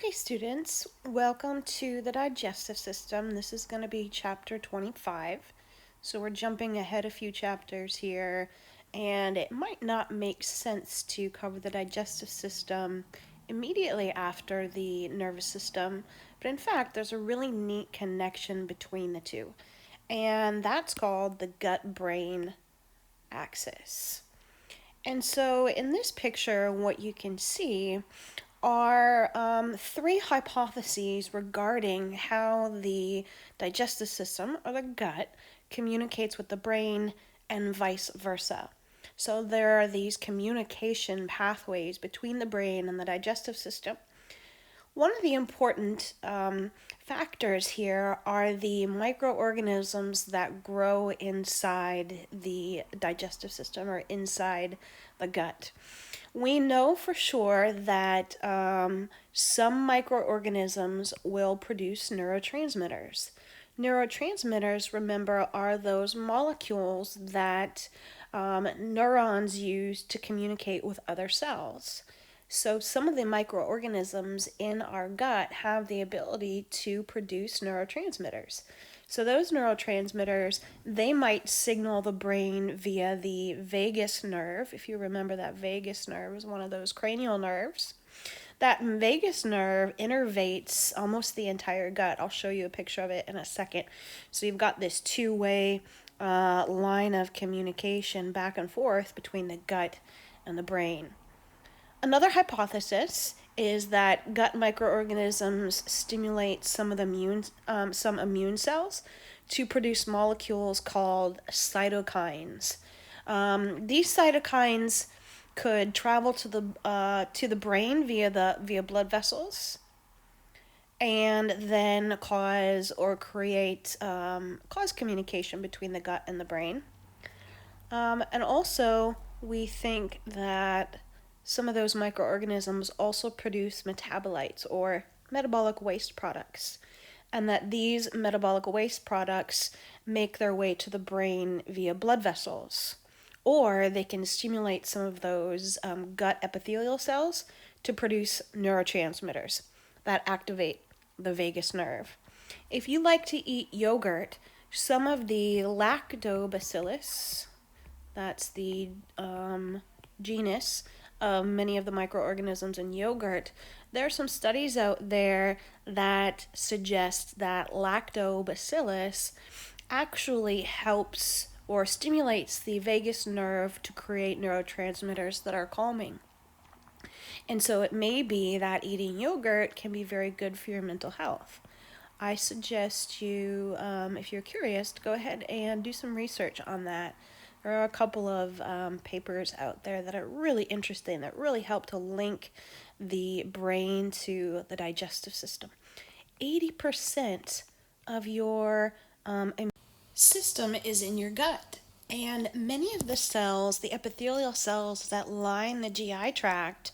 Okay, students, welcome to the digestive system. This is going to be chapter 25. So we're jumping ahead a few chapters here, and it might not make sense to cover the digestive system immediately after the nervous system, but in fact, there's a really neat connection between the two, and that's called the gut-brain axis. And so in this picture, what you can see are three hypotheses regarding how the digestive system, or the gut, communicates with the brain and vice versa. So there are these communication pathways between the brain and the digestive system. One of the important factors here are the microorganisms that grow inside the digestive system or inside the gut. We know for sure that some microorganisms will produce neurotransmitters. Neurotransmitters, remember, are those molecules that neurons use to communicate with other cells. So some of the microorganisms in our gut have the ability to produce neurotransmitters. So those neurotransmitters, they might signal the brain via the vagus nerve. If you remember, that vagus nerve is one of those cranial nerves. That vagus nerve innervates almost the entire gut. I'll show you a picture of it in a second. So you've got this two-way line of communication back and forth between the gut and the brain. Another hypothesis is that gut microorganisms stimulate some of the immune cells to produce molecules called cytokines. These cytokines could travel to the brain via blood vessels, and then cause communication between the gut and the brain. And also, we think that some of those microorganisms also produce metabolites or metabolic waste products, and that these metabolic waste products make their way to the brain via blood vessels, or they can stimulate some of those gut epithelial cells to produce neurotransmitters that activate the vagus nerve. If you like to eat yogurt, some of the lactobacillus, that's the genus of many of the microorganisms in yogurt, there are some studies out there that suggest that lactobacillus actually helps or stimulates the vagus nerve to create neurotransmitters that are calming. And so it may be that eating yogurt can be very good for your mental health. I suggest you, if you're curious, to go ahead and do some research on that. There are a couple of papers out there that are really interesting, that really help to link the brain to the digestive system. 80% of your system is in your gut, and many of the cells, the epithelial cells that line the GI tract,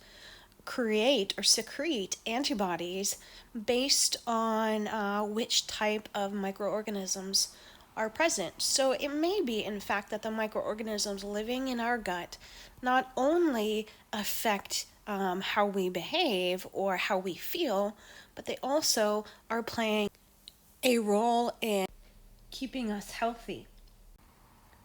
create or secrete antibodies based on which type of microorganisms are present. So it may be, in fact, that the microorganisms living in our gut not only affect how we behave or how we feel, but they also are playing a role in keeping us healthy.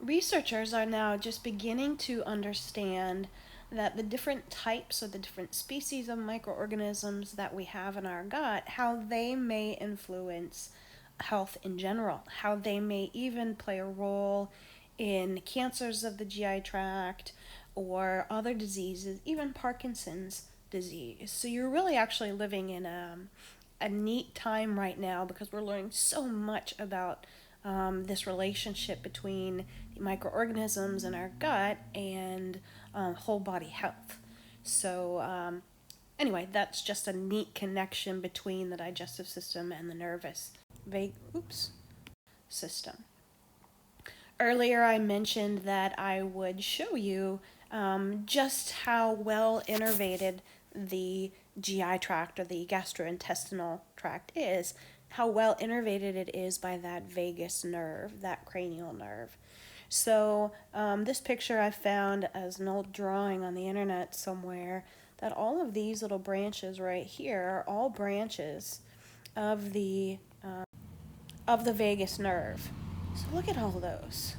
Researchers are now just beginning to understand that the different types or the different species of microorganisms that we have in our gut, how they may influence health in general, how they may even play a role in cancers of the GI tract or other diseases, even Parkinson's disease. So you're really actually living in a neat time right now, because we're learning so much about this relationship between the microorganisms in our gut and whole body health. So anyway, that's just a neat connection between the digestive system and the nervous system. Earlier I mentioned that I would show you just how well innervated the GI tract or the gastrointestinal tract is, how well innervated it is by that vagus nerve, that cranial nerve. So this picture I found as an old drawing on the internet somewhere that all of these little branches right here are all branches of the vagus nerve. So look at all those.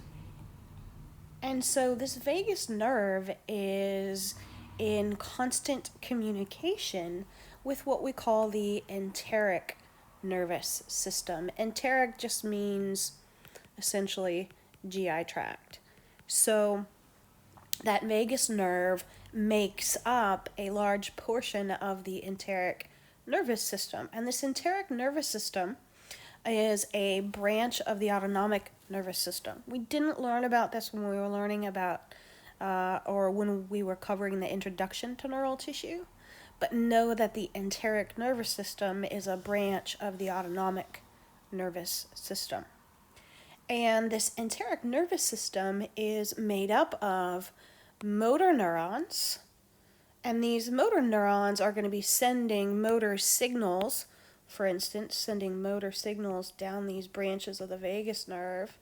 And so this vagus nerve is in constant communication with what we call the enteric nervous system. Enteric just means essentially GI tract. So that vagus nerve makes up a large portion of the enteric nervous system. And this enteric nervous system is a branch of the autonomic nervous system. We didn't learn about this when we were learning about, or when we were covering the introduction to neural tissue, but know that the enteric nervous system is a branch of the autonomic nervous system. And this enteric nervous system is made up of motor neurons, and these motor neurons are going to be sending motor signals, for instance, sending motor signals down these branches of the vagus nerve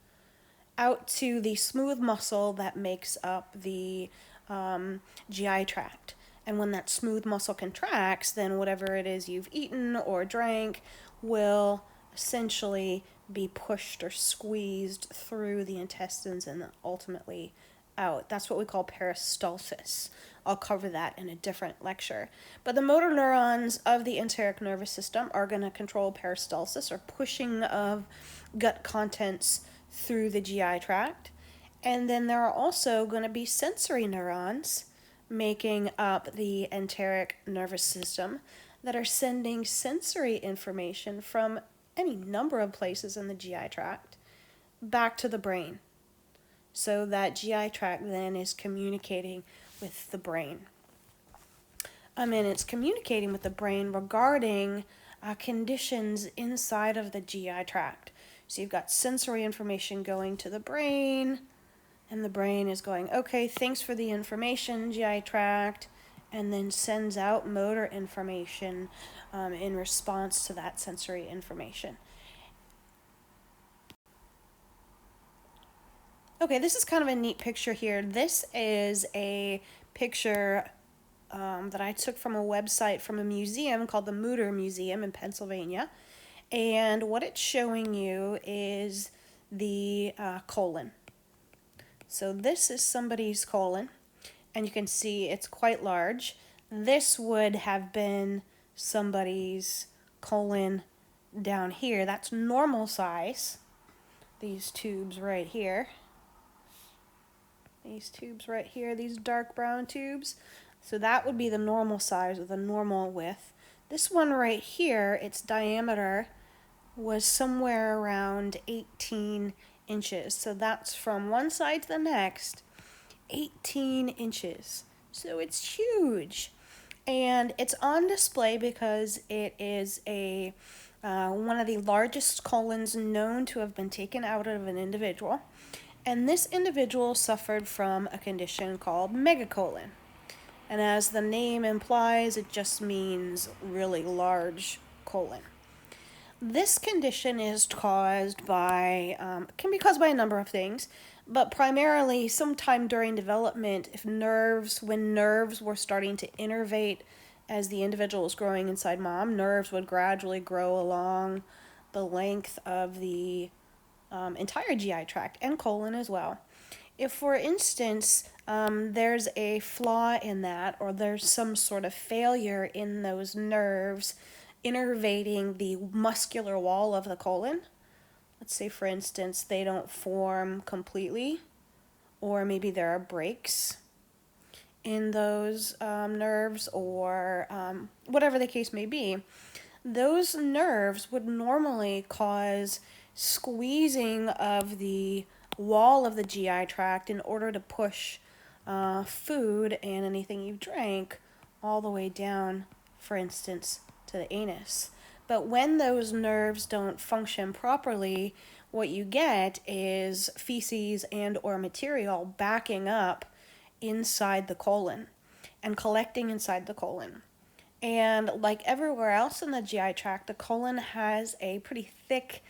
out to the smooth muscle that makes up the GI tract. And when that smooth muscle contracts, then whatever it is you've eaten or drank will essentially be pushed or squeezed through the intestines and ultimately out. That's what we call peristalsis. I'll cover that in a different lecture. But the motor neurons of the enteric nervous system are going to control peristalsis, or pushing of gut contents through the GI tract. And then there are also going to be sensory neurons making up the enteric nervous system that are sending sensory information from any number of places in the GI tract back to the brain. So that GI tract then is communicating with the brain. And it's communicating with the brain regarding conditions inside of the GI tract. So you've got sensory information going to the brain, and the brain is going, okay, thanks for the information, GI tract, and then sends out motor information in response to that sensory information. Okay, this is kind of a neat picture here. This is a picture that I took from a website from a museum called the Mutter Museum in Pennsylvania. And what it's showing you is the colon. So this is somebody's colon, and you can see it's quite large. This would have been somebody's colon down here. That's normal size. These tubes right here. These tubes right here, these dark brown tubes. So that would be the normal size, or the normal width. This one right here, its diameter was somewhere around 18 inches. So that's from one side to the next, 18 inches. So it's huge. And it's on display because it is one of the largest colons known to have been taken out of an individual. And this individual suffered from a condition called Megacolon. And as the name implies, it just means really large colon. This condition is caused by, can be caused by a number of things, but primarily sometime during development, when nerves were starting to innervate as the individual was growing inside mom, nerves would gradually grow along the length of the entire GI tract and colon as well. If, for instance, there's a flaw in that, or there's some sort of failure in those nerves innervating the muscular wall of the colon, let's say, for instance, they don't form completely, or maybe there are breaks in those nerves, or whatever the case may be, those nerves would normally cause squeezing of the wall of the GI tract in order to push food and anything you drank all the way down, for instance, to the anus. But when those nerves don't function properly, what you get is feces and or material backing up inside the colon and collecting inside the colon. And like everywhere else in the GI tract, the colon has a pretty thick,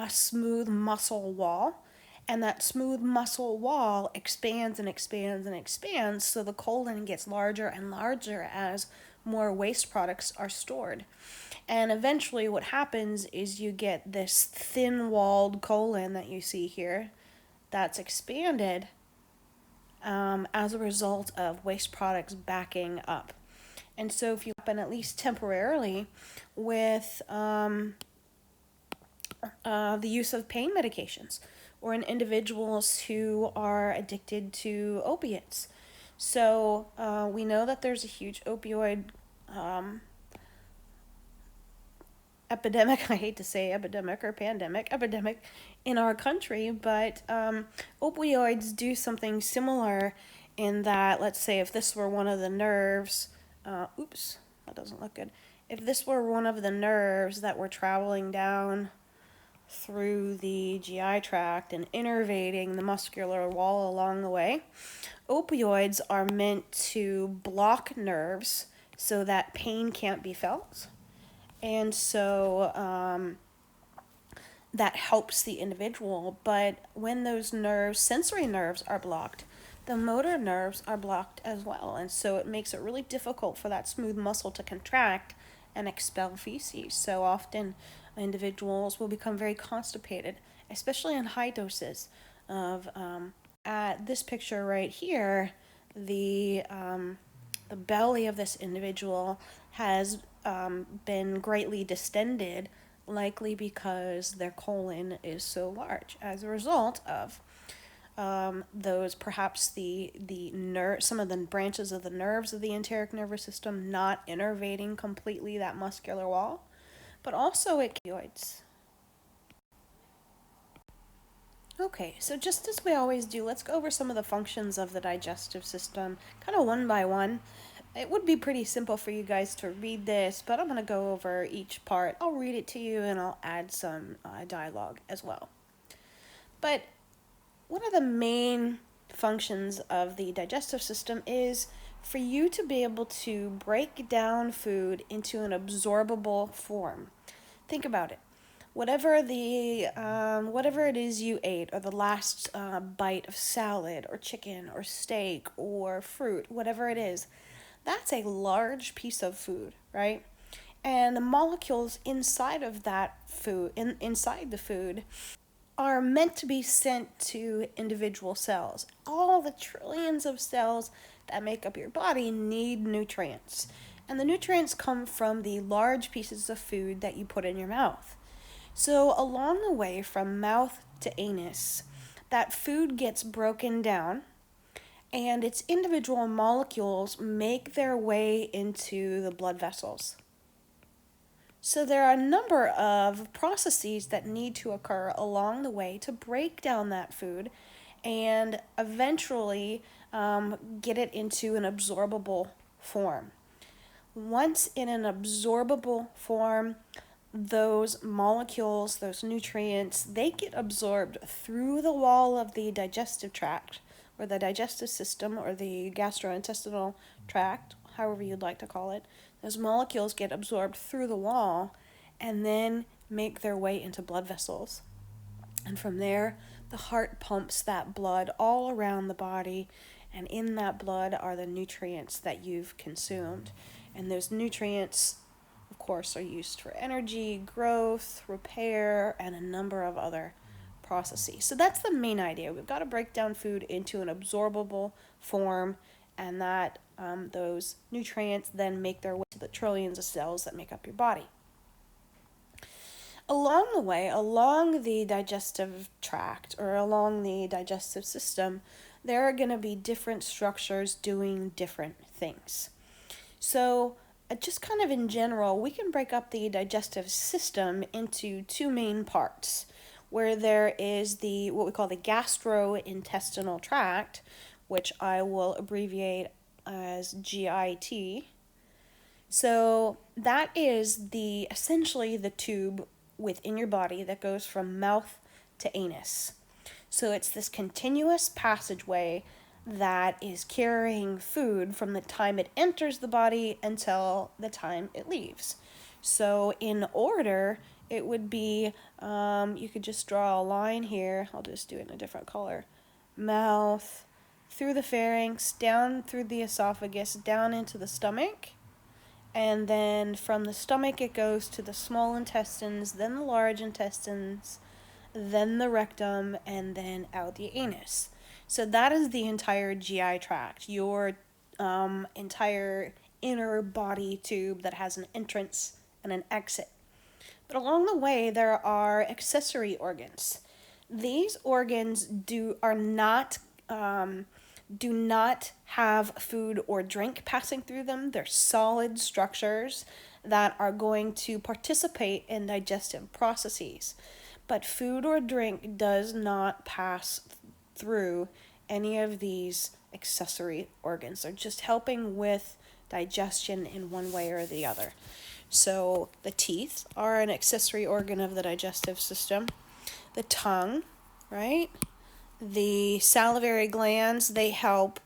smooth muscle wall. And that smooth muscle wall expands and expands and expands, so the colon gets larger and larger as more waste products are stored. And eventually what happens is you get this thin-walled colon that you see here that's expanded as a result of waste products backing up. And so if you happen, at least temporarily, with the use of pain medications or in individuals who are addicted to opiates. So we know that there's a huge opioid epidemic. I hate to say epidemic or pandemic, epidemic in our country, but opioids do something similar in that, let's say if this were one of the nerves, oops, that doesn't look good. If this were one of the nerves that were traveling down through the GI tract and innervating the muscular wall along the way, opioids are meant to block nerves so that pain can't be felt. And so that helps the individual. But when those nerves, sensory nerves, are blocked, the motor nerves are blocked as well. And so it makes it really difficult for that smooth muscle to contract and expel feces. So often individuals will become very constipated, especially in high doses of, at this picture right here, the belly of this individual has been greatly distended, likely because their colon is so large as a result of those, perhaps some of the branches of the nerves of the enteric nervous system not innervating completely that muscular wall, but also opioids. Okay, so just as we always do, let's go over some of the functions of the digestive system, kind of one by one. It would be pretty simple for you guys to read this, but I'm going to go over each part. I'll read it to you and I'll add some dialogue as well. But one of the main functions of the digestive system is for you to be able to break down food into an absorbable form. Think about it. Whatever it is you ate, or the last bite of salad or chicken or steak or fruit, whatever it is, that's a large piece of food, right? And the molecules inside of that food, inside the food, are meant to be sent to individual cells. All the trillions of cells that make up your body need nutrients. And the nutrients come from the large pieces of food that you put in your mouth. So along the way from mouth to anus, that food gets broken down and its individual molecules make their way into the blood vessels. So there are a number of processes that need to occur along the way to break down that food and eventually get it into an absorbable form. Once in an absorbable form, those molecules, those nutrients, they get absorbed through the wall of the digestive tract, or the digestive system, or the gastrointestinal tract, however you'd like to call it. Those molecules get absorbed through the wall and then make their way into blood vessels. And from there, the heart pumps that blood all around the body, and in that blood are the nutrients that you've consumed. And those nutrients, of course, are used for energy, growth, repair, and a number of other processes. So that's the main idea. We've got to break down food into an absorbable form, and that those nutrients then make their way to the trillions of cells that make up your body. Along the way, along the digestive tract or along the digestive system, there are going to be different structures doing different things. So just kind of in general, we can break up the digestive system into two main parts, where there is what we call the gastrointestinal tract, which I will abbreviate as GIT. So that is essentially the tube within your body that goes from mouth to anus. So it's this continuous passageway that is carrying food from the time it enters the body until the time it leaves. So in order, it would be, you could just draw a line here. I'll just do it in a different color. Mouth, through the pharynx, down through the esophagus, down into the stomach. And then from the stomach it goes to the small intestines, then the large intestines, then the rectum, and then out the anus. So that is the entire GI tract, your entire inner body tube that has an entrance and an exit. But along the way, there are accessory organs. These organs do not have food or drink passing through them. They're solid structures that are going to participate in digestive processes. But food or drink does not pass through any of these accessory organs. They're just helping with digestion in one way or the other. So the teeth are an accessory organ of the digestive system. The tongue, right? The salivary glands, they help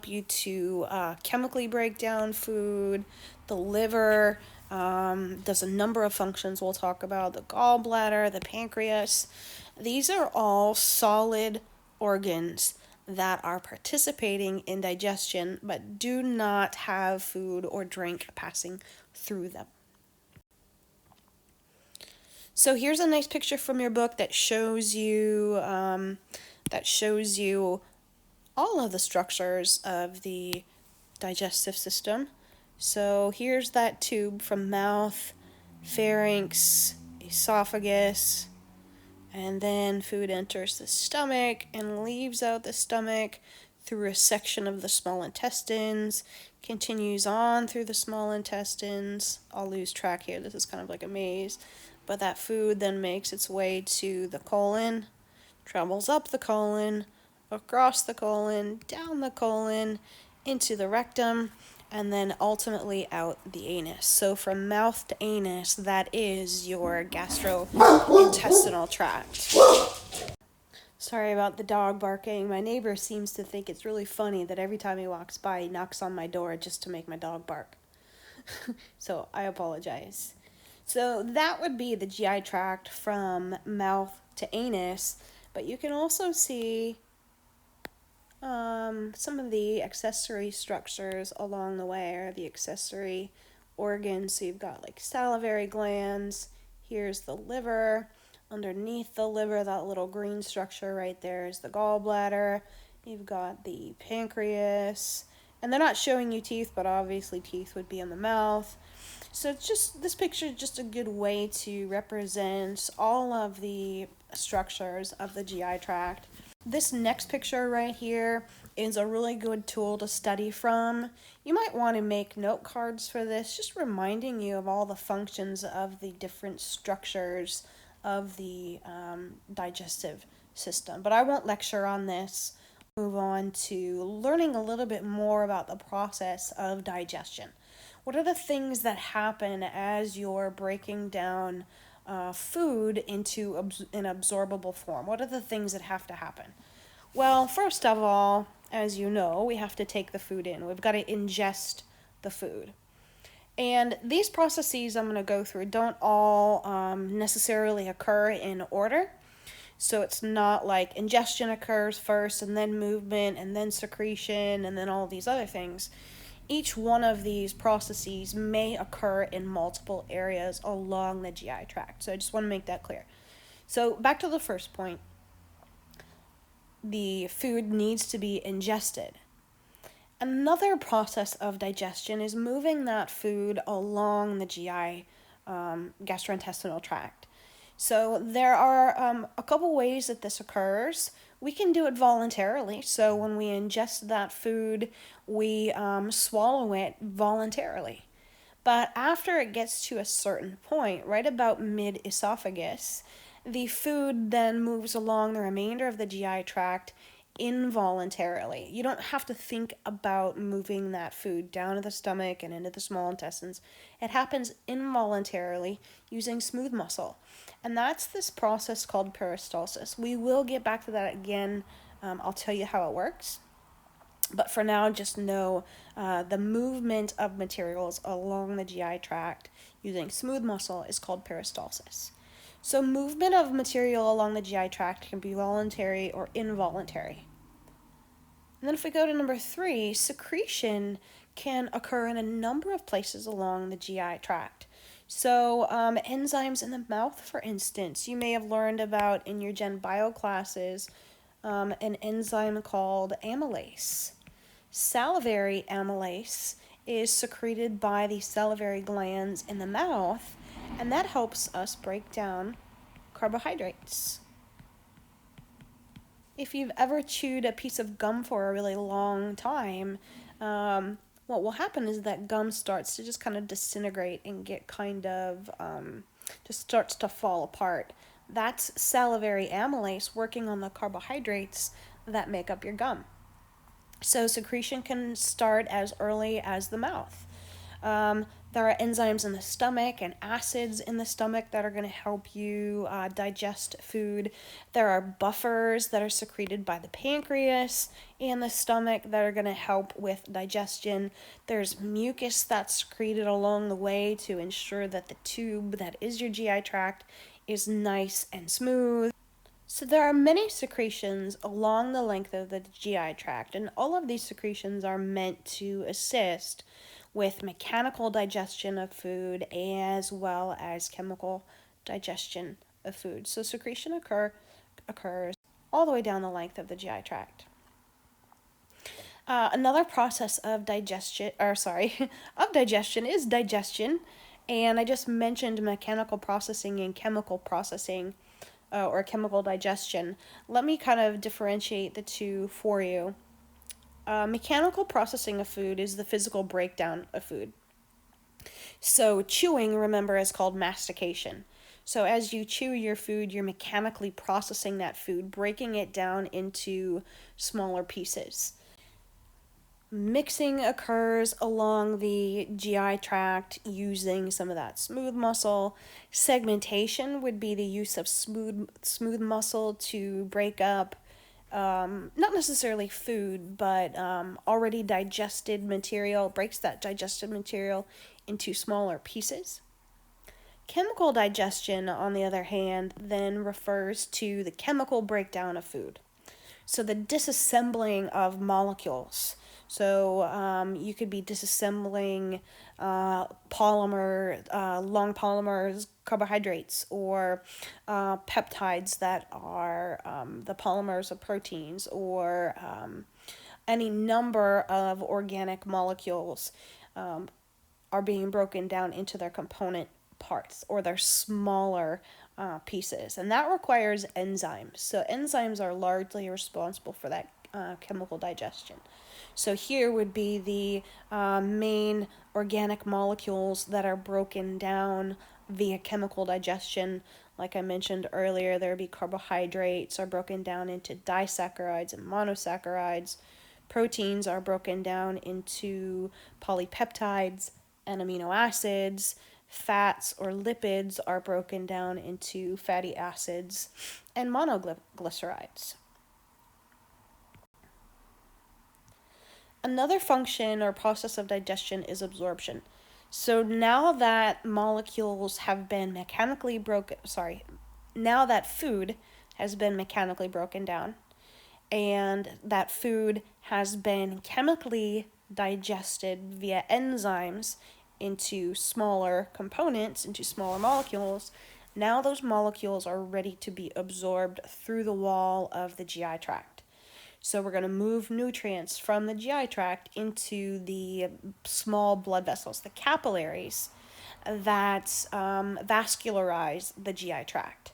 you to chemically break down food. The liver does a number of functions we'll talk about. The gallbladder, the pancreas. These are all solid organs that are participating in digestion but do not have food or drink passing through them. So here's a nice picture from your book that shows you all of the structures of the digestive system. So here's that tube from mouth, pharynx, esophagus, and then food enters the stomach and leaves out the stomach through a section of the small intestines, continues on through the small intestines. I'll lose track here, this is kind of like a maze. But that food then makes its way to the colon, travels up the colon, across the colon, down the colon, into the rectum, and then ultimately out the anus. So from mouth to anus, that is your gastrointestinal tract. Sorry about the dog barking. My neighbor seems to think it's really funny that every time he walks by, he knocks on my door just to make my dog bark. So I apologize. So that would be the GI tract from mouth to anus, but you can also see some of the accessory structures along the way, or the accessory organs. So you've got like salivary glands, here's the liver, underneath the liver, that little green structure right there is the gallbladder, you've got the pancreas, and they're not showing you teeth, but obviously teeth would be in the mouth. So it's just, this picture is just a good way to represent all of the structures of the GI tract. This next picture right here is a really good tool to study from. You might want to make note cards for this, just reminding you of all the functions of the different structures of the digestive system. But I won't lecture on this. Move on to learning a little bit more about the process of digestion. What are the things that happen as you're breaking down food into an absorbable form? What are the things that have to happen? Well, first of all, as you know, we have to take the food in. We've got to ingest the food. And these processes I'm going to go through don't all necessarily occur in order. So it's not like ingestion occurs first and then movement and then secretion and then all these other things. Each one of these processes may occur in multiple areas along the GI tract. So I just want to make that clear. So back to the first point. The food needs to be ingested. Another process of digestion is moving that food along the GI gastrointestinal tract. So there are a couple ways that this occurs. We can do it voluntarily. So when we ingest that food, we swallow it voluntarily. But after it gets to a certain point, right about mid-esophagus, the food then moves along the remainder of the GI tract involuntarily. You don't have to think about moving that food down to the stomach and into the small intestines. It happens involuntarily using smooth muscle. And that's this process called peristalsis. We will get back to that again. I'll tell you how it works. But for now, just know the movement of materials along the GI tract using smooth muscle is called peristalsis. So movement of material along the GI tract can be voluntary or involuntary. And then if we go to number 3, secretion can occur in a number of places along the GI tract. So enzymes in the mouth, for instance, you may have learned about in your Gen Bio classes an enzyme called amylase. Salivary amylase is secreted by the salivary glands in the mouth, and that helps us break down carbohydrates. If you've ever chewed a piece of gum for a really long time, what will happen is that gum starts to just kind of disintegrate and get just starts to fall apart. That's salivary amylase working on the carbohydrates that make up your gum. So secretion can start as early as the mouth. There are enzymes in the stomach and acids in the stomach that are going to help you digest food. There are buffers that are secreted by the pancreas and the stomach that are going to help with digestion. There's mucus that's secreted along the way to ensure that the tube that is your GI tract is nice and smooth. So there are many secretions along the length of the GI tract, and all of these secretions are meant to assist with mechanical digestion of food as well as chemical digestion of food. So secretion occurs all the way down the length of the GI tract. Another process of digestion, of digestion is digestion, and I just mentioned mechanical processing and chemical processing. Or chemical digestion. Let me kind of differentiate the two for you. Mechanical processing of food is the physical breakdown of food. So chewing, remember, is called mastication. So as you chew your food, you're mechanically processing that food, breaking it down into smaller pieces. Mixing occurs along the GI tract using some of that smooth muscle. Segmentation would be the use of smooth muscle to break up not necessarily food, but already digested material, breaks that digested material into smaller pieces. Chemical digestion, on the other hand, then refers to the chemical breakdown of food. So the disassembling of molecules. So you could be disassembling long polymers, carbohydrates, or peptides that are the polymers of proteins, or any number of organic molecules are being broken down into their component parts or their smaller pieces. And that requires enzymes. So enzymes are largely responsible for that chemical digestion. So here would be the main organic molecules that are broken down via chemical digestion. Like I mentioned earlier, there would be carbohydrates are broken down into disaccharides and monosaccharides. Proteins are broken down into polypeptides and amino acids. Fats or lipids are broken down into fatty acids and monoglycerides. Another function or process of digestion is absorption. So now that molecules have been now that food has been mechanically broken down and that food has been chemically digested via enzymes into smaller components, into smaller molecules, now those molecules are ready to be absorbed through the wall of the GI tract. So we're going to move nutrients from the GI tract into the small blood vessels, the capillaries that vascularize the GI tract.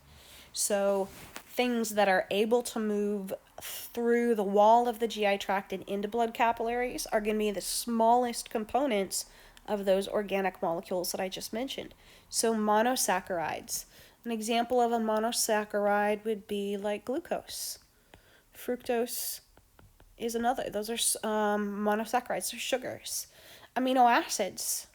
So things that are able to move through the wall of the GI tract and into blood capillaries are going to be the smallest components of those organic molecules that I just mentioned. So monosaccharides. An example of a monosaccharide would be like glucose. Fructose is another. Those are monosaccharides, they're sugars. Amino acids.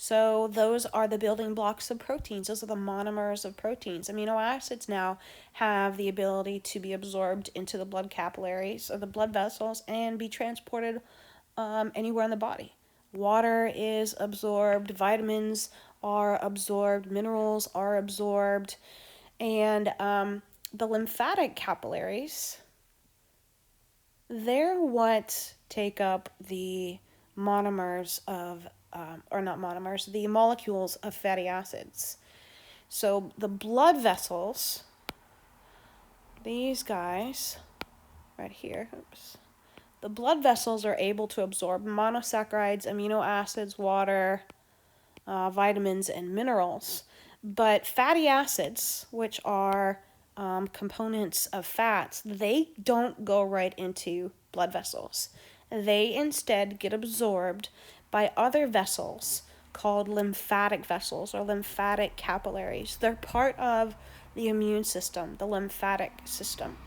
So those are the building blocks of proteins. Those are the monomers of proteins. Amino acids now have the ability to be absorbed into the blood capillaries or the blood vessels and be transported anywhere in the body. Water is absorbed, vitamins are absorbed, minerals are absorbed, and the lymphatic capillaries, they're what take up the monomers of, or not monomers, the molecules of fatty acids. So the blood vessels, these guys right here, oops, the blood vessels are able to absorb monosaccharides, amino acids, water, vitamins, and minerals. But fatty acids, which are components of fats, they don't go right into blood vessels. They instead get absorbed by other vessels called lymphatic vessels or lymphatic capillaries. They're part of the immune system, the lymphatic system.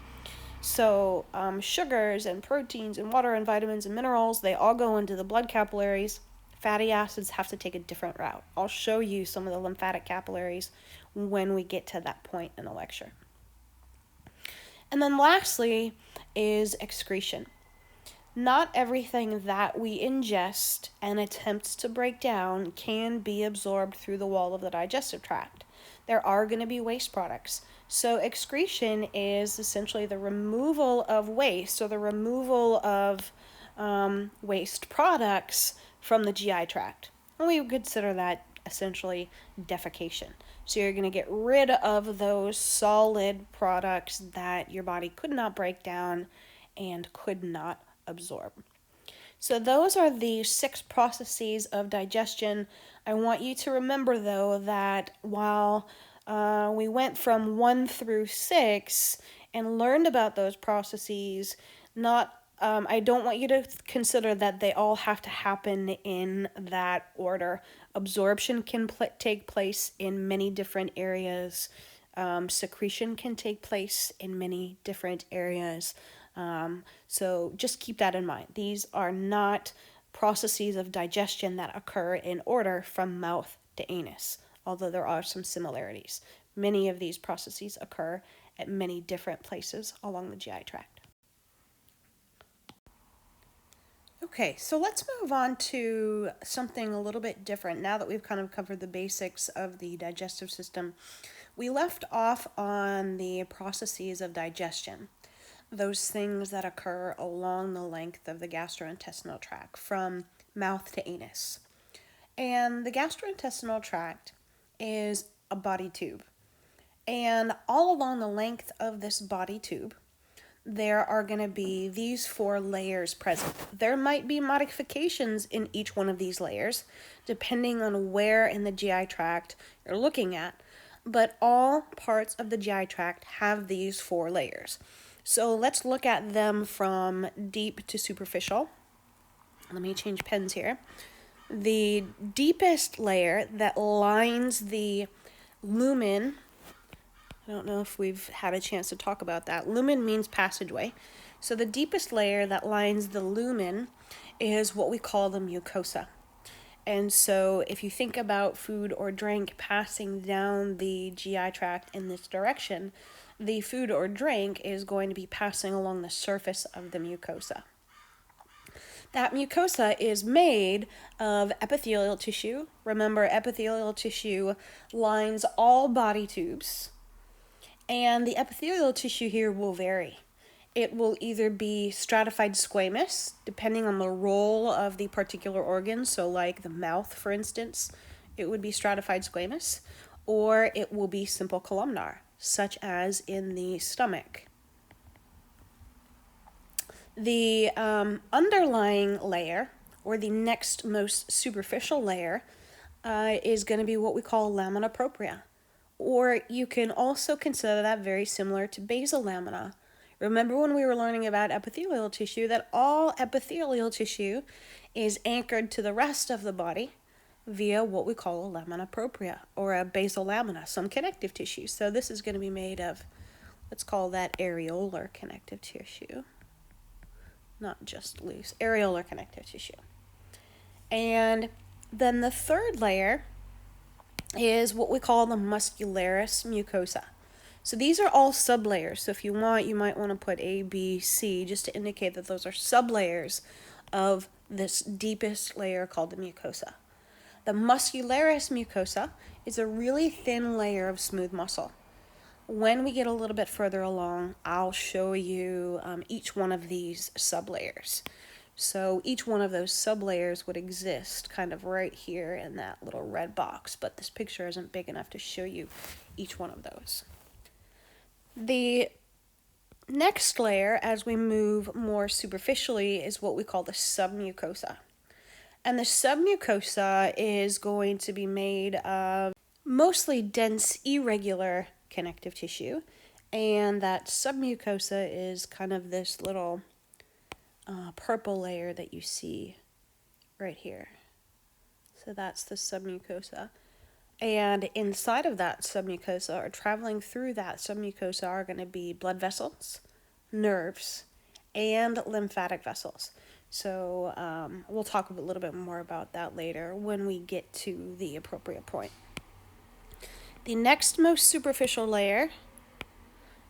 So sugars and proteins and water and vitamins and minerals, they all go into the blood capillaries. Fatty acids have to take a different route. I'll show you some of the lymphatic capillaries when we get to that point in the lecture. And then lastly is excretion. Not everything that we ingest and attempts to break down can be absorbed through the wall of the digestive tract. There are going to be waste products. So excretion is essentially the removal of waste or the removal of waste products from the GI tract. And we would consider that essentially defecation. So you're going to get rid of those solid products that your body could not break down and could not absorb. So those are the 6 processes of digestion. I want you to remember, though, that while we went from 1 through 6 and learned about those processes, I don't want you to consider that they all have to happen in that order. Absorption can take place in many different areas. Secretion can take place in many different areas. So just keep that in mind. These are not processes of digestion that occur in order from mouth to anus, although there are some similarities. Many of these processes occur at many different places along the GI tract. Okay, so let's move on to something a little bit different now that we've kind of covered the basics of the digestive system. We left off on the processes of digestion, those things that occur along the length of the gastrointestinal tract from mouth to anus. And the gastrointestinal tract is a body tube. And all along the length of this body tube, there are going to be these 4 layers present. There might be modifications in each one of these layers, depending on where in the GI tract you're looking at, but all parts of the GI tract have these 4 layers. So let's look at them from deep to superficial. Let me change pens here. The deepest layer that lines the lumen, I don't know if we've had a chance to talk about that. Lumen means passageway. So the deepest layer that lines the lumen is what we call the mucosa. And so if you think about food or drink passing down the GI tract in this direction, the food or drink is going to be passing along the surface of the mucosa. That mucosa is made of epithelial tissue. Remember, epithelial tissue lines all body tubes. And the epithelial tissue here will vary. It will either be stratified squamous, depending on the role of the particular organ. So like the mouth, for instance, it would be stratified squamous. Or it will be simple columnar, such as in the stomach. The underlying layer, or the next most superficial layer, is going to be what we call lamina propria. Or you can also consider that very similar to basal lamina. Remember when we were learning about epithelial tissue that all epithelial tissue is anchored to the rest of the body via what we call a lamina propria or a basal lamina, some connective tissue. So this is going to be made of, let's call that areolar connective tissue, not just loose, areolar connective tissue. And Then the third layer is what we call the muscularis mucosa. So these are all sublayers. So if you want, you might want to put A, B, C just to indicate that those are sublayers of this deepest layer called the mucosa. The muscularis mucosa is a really thin layer of smooth muscle. When we get a little bit further along, I'll show you each one of these sublayers. So each one of those sublayers would exist kind of right here in that little red box, but this picture isn't big enough to show you each one of those. The next layer, as we move more superficially, is what we call the submucosa. And the submucosa is going to be made of mostly dense, irregular connective tissue. And that submucosa is kind of this little purple layer that you see right here. So that's the submucosa. And inside of that submucosa, or traveling through that submucosa, are going to be blood vessels, nerves, and lymphatic vessels. So we'll talk a little bit more about that later when we get to the appropriate point. The next most superficial layer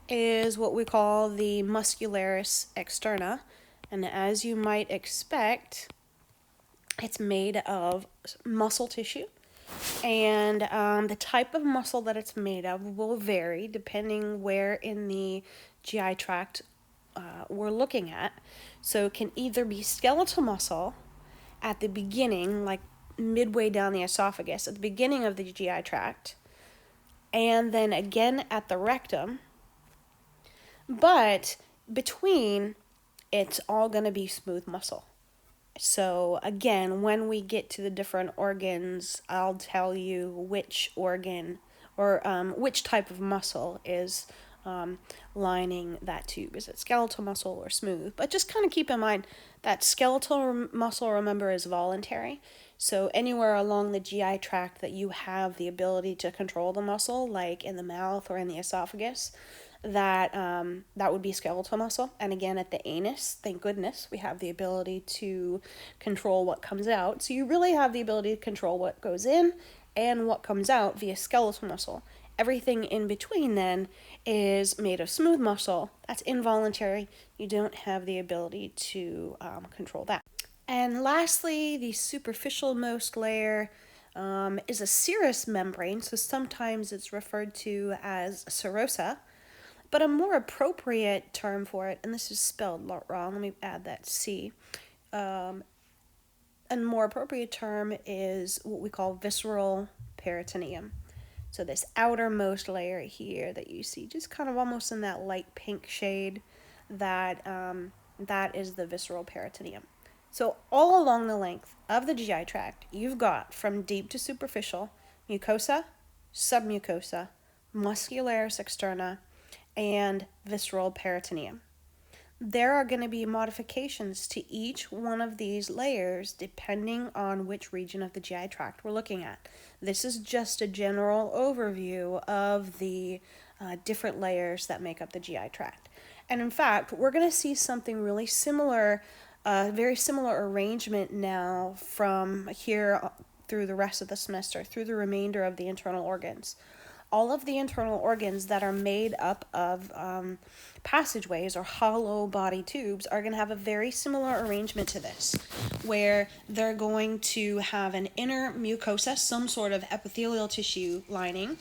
is what we call the muscularis externa. And as you might expect, it's made of muscle tissue. And the type of muscle that it's made of will vary depending where in the GI tract we're looking at. So it can either be skeletal muscle at the beginning, like midway down the esophagus, at the beginning of the GI tract, and then again at the rectum. But between, it's all going to be smooth muscle. So again, when we get to the different organs, I'll tell you which organ or which type of muscle is lining that tube. Is it skeletal muscle or smooth? But just kind of keep in mind that skeletal muscle, remember, is voluntary. So anywhere along the GI tract that you have the ability to control the muscle, like in the mouth or in the esophagus, that would be skeletal muscle. And again, at the anus, thank goodness, we have the ability to control what comes out. So you really have the ability to control what goes in and what comes out via skeletal muscle. Everything in between then is made of smooth muscle. That's involuntary. You don't have the ability to control that. And lastly, the superficial most layer is a serous membrane. So sometimes it's referred to as serosa. But a more appropriate term for it, and this is spelled wrong, let me add that C. A more appropriate term is what we call visceral peritoneum. So this outermost layer here that you see, just kind of almost in that light pink shade, that is the visceral peritoneum. So all along the length of the GI tract, you've got from deep to superficial, mucosa, submucosa, muscularis externa, and visceral peritoneum. There are going to be modifications to each one of these layers depending on which region of the GI tract we're looking at. This is just a general overview of the different layers that make up the GI tract. And in fact, we're going to see something really similar, very similar arrangement now from here through the rest of the semester, through the remainder of the internal organs. All of the internal organs that are made up of passageways or hollow body tubes are going to have a very similar arrangement to this, where they're going to have an inner mucosa, some sort of epithelial tissue lining,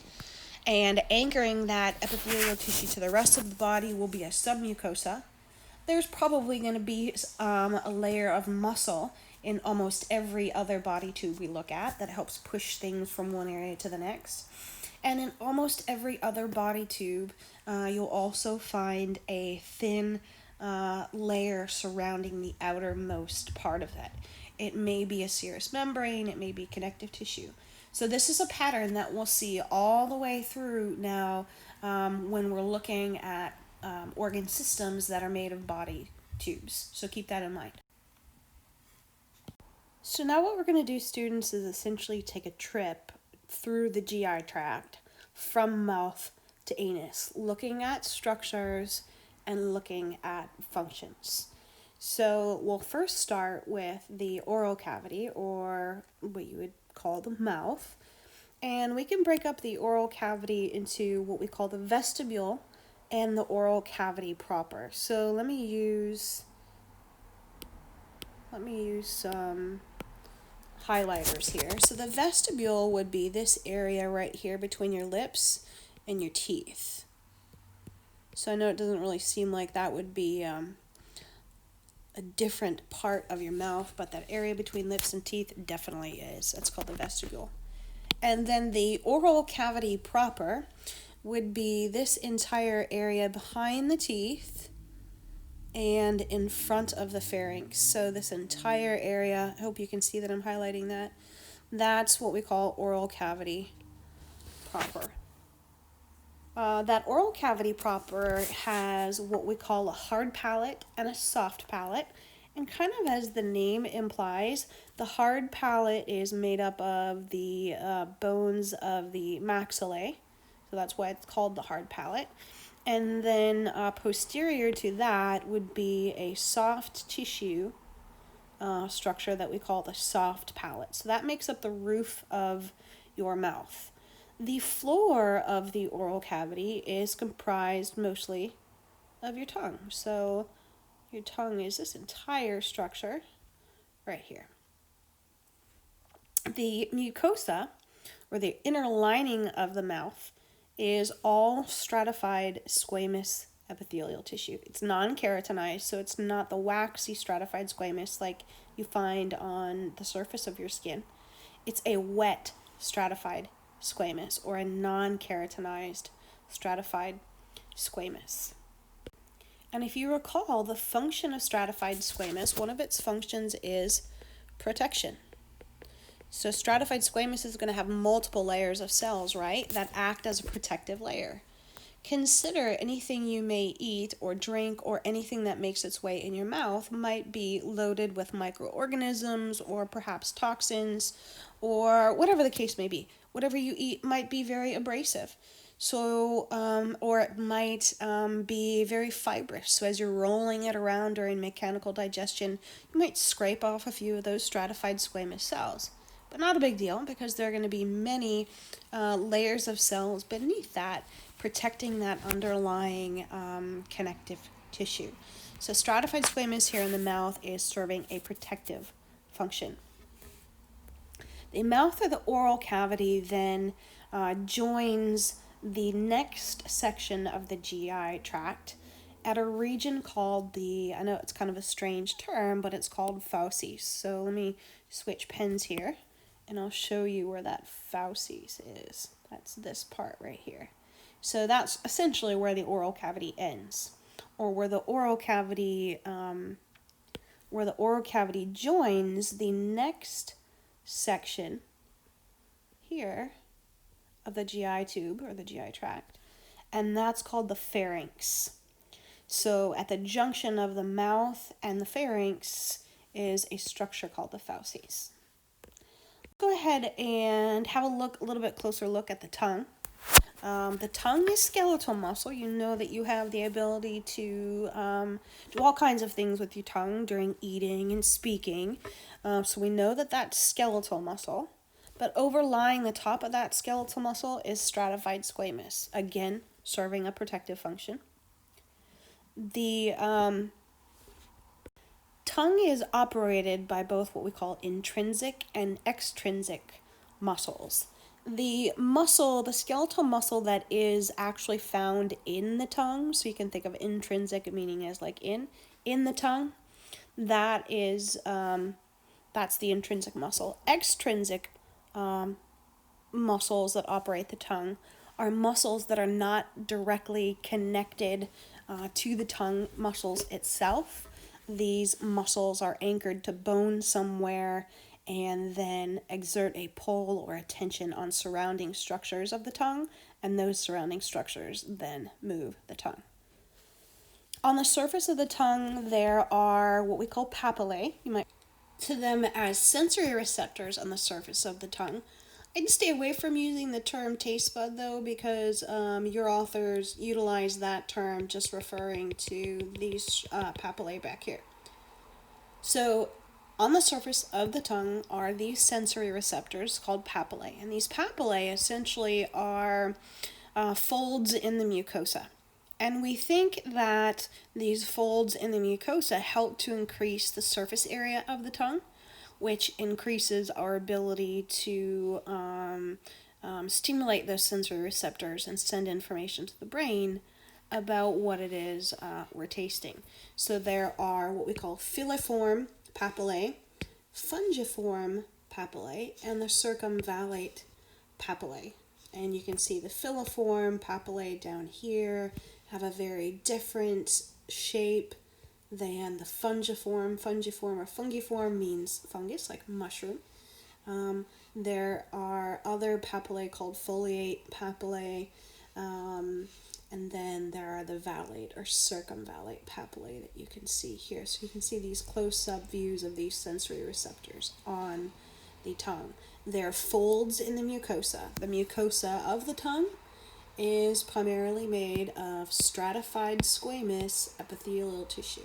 and anchoring that epithelial tissue to the rest of the body will be a submucosa. There's probably going to be a layer of muscle in almost every other body tube we look at that helps push things from one area to the next. And in almost every other body tube, you'll also find a thin layer surrounding the outermost part of it. It may be a serous membrane, it may be connective tissue. So this is a pattern that we'll see all the way through now when we're looking at organ systems that are made of body tubes. So keep that in mind. So now what we're going to do, students, is essentially take a trip through the GI tract from mouth to anus, looking at structures and looking at functions. So we'll first start with the oral cavity, or what you would call the mouth. And we can break up the oral cavity into what we call the vestibule and the oral cavity proper. So let me use some highlighters here. So the vestibule would be this area right here between your lips and your teeth. So I know it doesn't really seem like that would be a different part of your mouth, but that area between lips and teeth definitely is. That's called the vestibule. And then the oral cavity proper would be this entire area behind the teeth and in front of the pharynx. So this entire area, I hope you can see that I'm highlighting that. That's what we call oral cavity proper. That oral cavity proper has what we call a hard palate and a soft palate. And kind of as the name implies, the hard palate is made up of the bones of the maxillae. So that's why it's called the hard palate. And then posterior to that would be a soft tissue structure that we call the soft palate. So that makes up the roof of your mouth. The floor of the oral cavity is comprised mostly of your tongue. So your tongue is this entire structure right here. The mucosa, or the inner lining of the mouth, is all stratified squamous epithelial tissue. It's non-keratinized, so it's not the waxy stratified squamous like you find on the surface of your skin. It's a wet stratified squamous, or a non-keratinized stratified squamous. And if you recall, the function of stratified squamous, one of its functions is protection. So stratified squamous is going to have multiple layers of cells, right, that act as a protective layer. Consider anything you may eat or drink, or anything that makes its way in your mouth might be loaded with microorganisms or perhaps toxins, or whatever the case may be. Whatever you eat might be very abrasive. So, or it might be very fibrous. So as you're rolling it around during mechanical digestion, you might scrape off a few of those stratified squamous cells. But not a big deal, because there are going to be many layers of cells beneath that, protecting that underlying connective tissue. So stratified squamous here in the mouth is serving a protective function. The mouth or the oral cavity then joins the next section of the GI tract at a region called the, I know it's kind of a strange term, but it's called fauces. So let me switch pens here, and I'll show you where that fauces is. That's this part right here. So that's essentially where the oral cavity ends, or where the oral cavity joins the next section here of the GI tube, or the GI tract, and that's called the pharynx. So at the junction of the mouth and the pharynx is a structure called the fauces. Go ahead and have a little bit closer look at the tongue. The tongue is skeletal muscle. You know that you have the ability to do all kinds of things with your tongue during eating and speaking. So we know that that's skeletal muscle. But overlying the top of that skeletal muscle is stratified squamous, again, serving a protective function. The tongue is operated by both what we call intrinsic and extrinsic muscles. The skeletal muscle that is actually found in the tongue, so you can think of intrinsic meaning as like in the tongue, that is, that's the intrinsic muscle. Extrinsic muscles that operate the tongue are muscles that are not directly connected to the tongue muscles itself. These muscles are anchored to bone somewhere and then exert a pull or a tension on surrounding structures of the tongue, and those surrounding structures then move the tongue. On the surface of the tongue, there are what we call papillae. You might to them as sensory receptors on the surface of the tongue. I'd stay away from using the term taste bud, though, because your authors utilize that term just referring to these papillae back here. So on the surface of the tongue are these sensory receptors called papillae, and these papillae essentially are folds in the mucosa. And we think that these folds in the mucosa help to increase the surface area of the tongue, which increases our ability to stimulate those sensory receptors and send information to the brain about what it is we're tasting. So there are what we call filiform papillae, fungiform papillae, and the circumvallate papillae. And you can see the filiform papillae down here have a very different shape than the fungiform. Fungiform or fungiform means fungus, like mushroom. There are other papillae called foliate papillae, and then there are the vallate or circumvallate papillae that you can see here. So you can see these close-up views of these sensory receptors on the tongue. There are folds in the mucosa. The mucosa of the tongue is primarily made of stratified squamous epithelial tissue.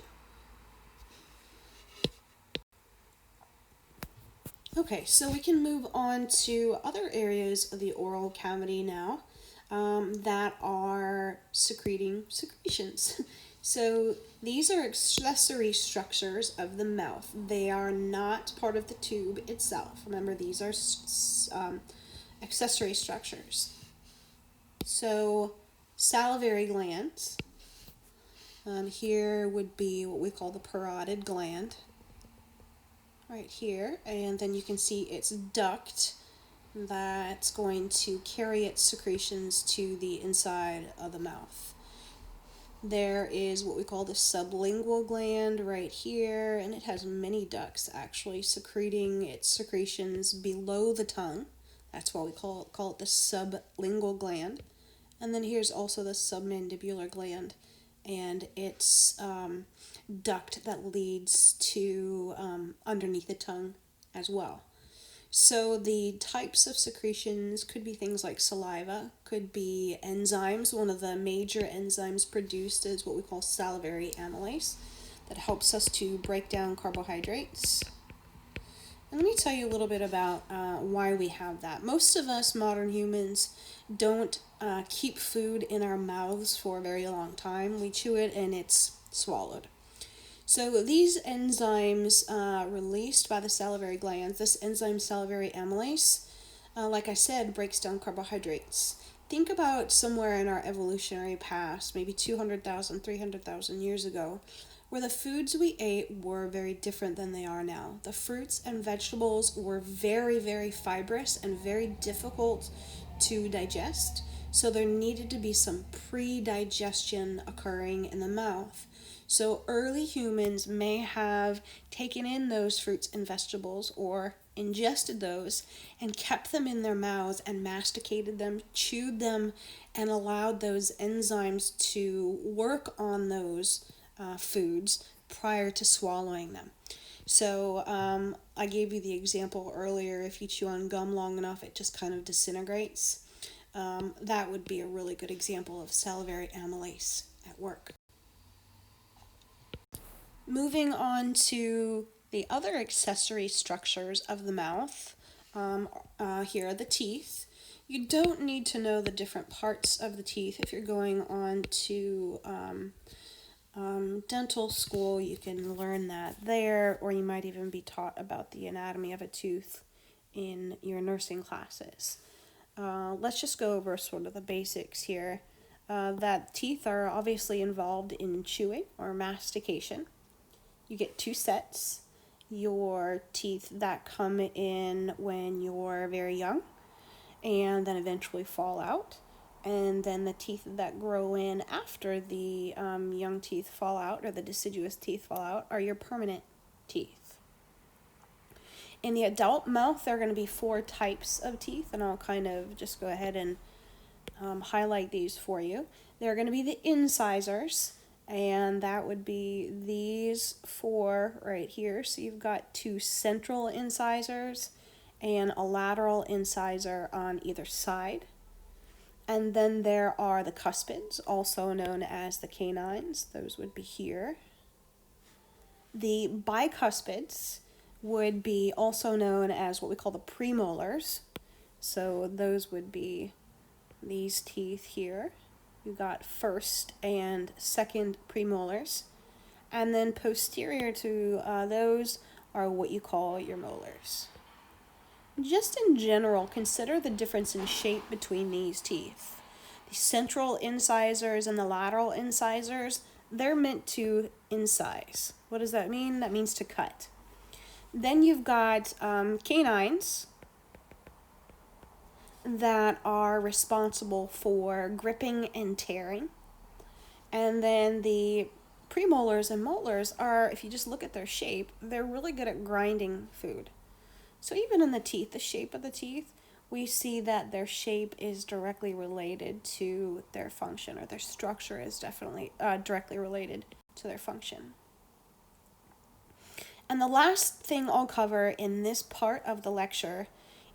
Okay, so we can move on to other areas of the oral cavity now that are secreting secretions. So these are accessory structures of the mouth. They are not part of the tube itself. Remember, these are accessory structures. So salivary glands. Here would be what we call the parotid gland. Right here, and then you can see its duct that's going to carry its secretions to the inside of the mouth. There is what we call the sublingual gland right here, and it has many ducts actually secreting its secretions below the tongue. That's why we call it the sublingual gland. And then here's also the submandibular gland, and its duct that leads to underneath the tongue as well. So the types of secretions could be things like saliva, could be enzymes. One of the major enzymes produced is what we call salivary amylase that helps us to break down carbohydrates. And let me tell you a little bit about why we have that. Most of us modern humans don't keep food in our mouths for a very long time. We chew it and it's swallowed. So these enzymes released by the salivary glands, this enzyme salivary amylase, like I said, breaks down carbohydrates. Think about somewhere in our evolutionary past, maybe 200,000, 300,000 years ago, where the foods we ate were very different than they are now. The fruits and vegetables were very, very fibrous and very difficult to digest, so there needed to be some pre-digestion occurring in the mouth. So early humans may have taken in those fruits and vegetables or ingested those and kept them in their mouths and masticated them, chewed them, and allowed those enzymes to work on those foods prior to swallowing them. So I gave you the example earlier, if you chew on gum long enough, it just kind of disintegrates. That would be a really good example of salivary amylase at work. Moving on to the other accessory structures of the mouth, here are the teeth. You don't need to know the different parts of the teeth if you're going on to dental school. You can learn that there, or you might even be taught about the anatomy of a tooth in your nursing classes. Let's just go over sort of the basics here. That teeth are obviously involved in chewing or mastication. You get two sets. Your teeth that come in when you're very young and then eventually fall out. And then the teeth that grow in after the young teeth fall out, or the deciduous teeth fall out, are your permanent teeth. In the adult mouth, there are going to be 4 types of teeth, and I'll kind of just go ahead and highlight these for you. There are going to be the incisors, and that would be these 4 right here. So you've got 2 central incisors and a lateral incisor on either side. And then there are the cuspids, also known as the canines. Those would be here. The bicuspids would be also known as what we call the premolars. So those would be these teeth here. You got first and second premolars. And then posterior to those are what you call your molars. Just in general, consider the difference in shape between these teeth. The central incisors and the lateral incisors, they're meant to incise. What does that mean? That means to cut. Then you've got canines that are responsible for gripping and tearing. And then the premolars and molars are, if you just look at their shape, they're really good at grinding food. So even in the teeth, the shape of the teeth, we see that their shape is directly related to their function, or their structure is definitely directly related to their function. And the last thing I'll cover in this part of the lecture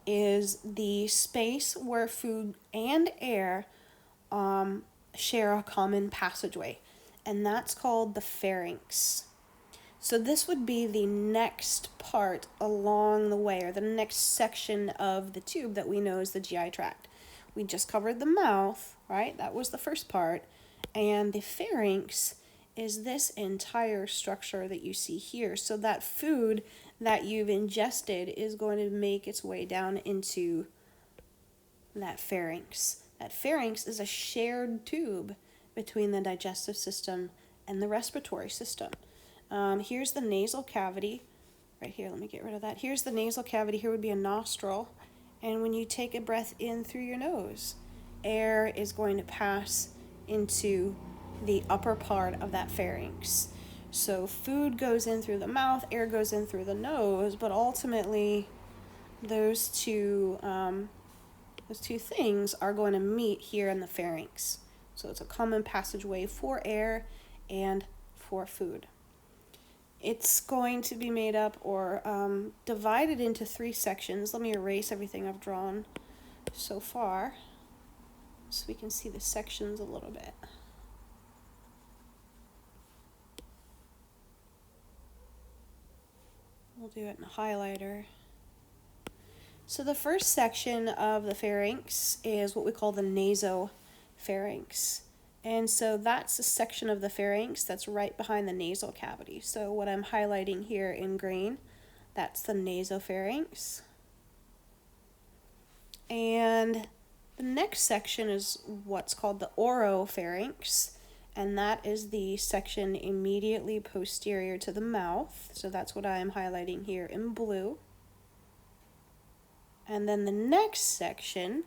is the space where food and air share a common passageway, and that's called the pharynx. So this would be the next part along the way, or the next section of the tube that we know is the GI tract. We just covered the mouth, right? That was the first part. And the pharynx is this entire structure that you see here. So that food that you've ingested is going to make its way down into that pharynx. That pharynx is a shared tube between the digestive system and the respiratory system. Here's the nasal cavity. Right here, let me get rid of that. Here's the nasal cavity. Here would be a nostril. And when you take a breath in through your nose, air is going to pass into the upper part of that pharynx. So food goes in through the mouth, air goes in through the nose, but ultimately those two things are going to meet here in the pharynx. So it's a common passageway for air and for food. It's going to be made up or divided into 3 sections. Let me erase everything I've drawn so far so we can see the sections a little bit. We'll do it in a highlighter. So the first section of the pharynx is what we call the nasopharynx. And so that's a section of the pharynx that's right behind the nasal cavity. So what I'm highlighting here in green, that's the nasopharynx. And the next section is what's called the oropharynx, and that is the section immediately posterior to the mouth. So that's what I am highlighting here in blue. And then the next section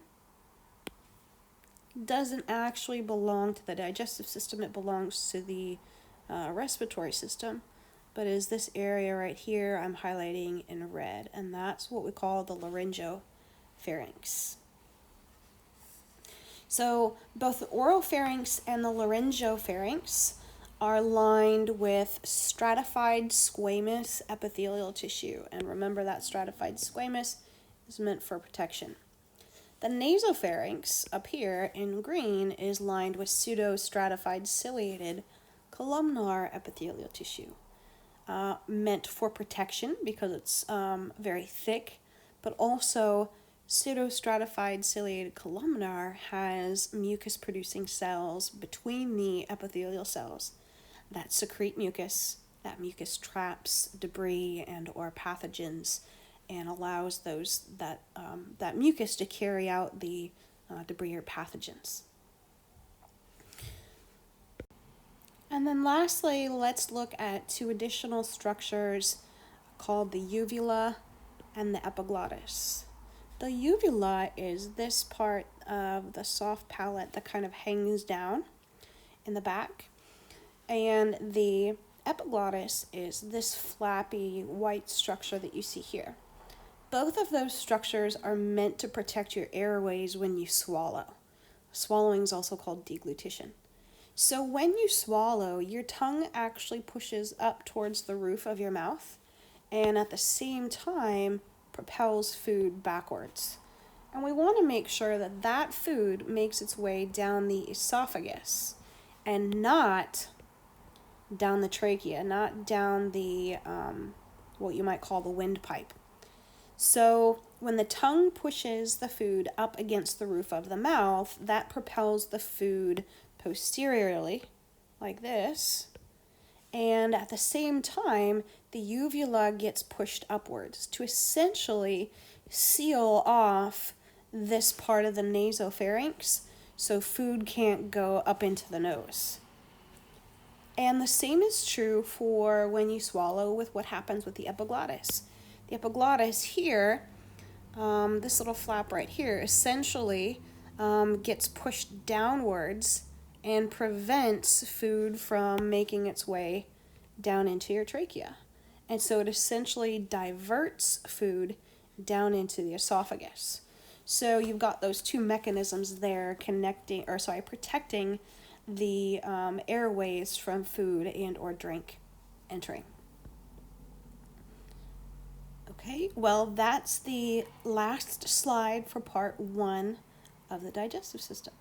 doesn't actually belong to the digestive system, it belongs to the respiratory system, but is this area right here I'm highlighting in red, and that's what we call the laryngopharynx. So both the oropharynx and the laryngopharynx are lined with stratified squamous epithelial tissue, and remember that stratified squamous is meant for protection. The nasopharynx up here in green is lined with pseudostratified ciliated columnar epithelial tissue, meant for protection because it's very thick, but also pseudostratified ciliated columnar has mucus-producing cells between the epithelial cells that secrete mucus. That mucus traps debris and or pathogens and allows that mucus to carry out the debris or pathogens. And then lastly, let's look at 2 additional structures called the uvula and the epiglottis. The uvula is this part of the soft palate that kind of hangs down in the back, and the epiglottis is this flappy white structure that you see here. Both of those structures are meant to protect your airways when you swallow. Swallowing is also called deglutition. So when you swallow, your tongue actually pushes up towards the roof of your mouth and at the same time propels food backwards. And we want to make sure that that food makes its way down the esophagus and not down the trachea, not down the, what you might call the windpipe. So when the tongue pushes the food up against the roof of the mouth, that propels the food posteriorly, like this. And at the same time, the uvula gets pushed upwards to essentially seal off this part of the nasopharynx so food can't go up into the nose. And the same is true for when you swallow with what happens with the epiglottis. The epiglottis here, this little flap right here, essentially gets pushed downwards and prevents food from making its way down into your trachea. And so it essentially diverts food down into the esophagus. So you've got those two mechanisms there protecting the airways from food and or drink entering. Okay, well, that's the last slide for part 1 of the digestive system.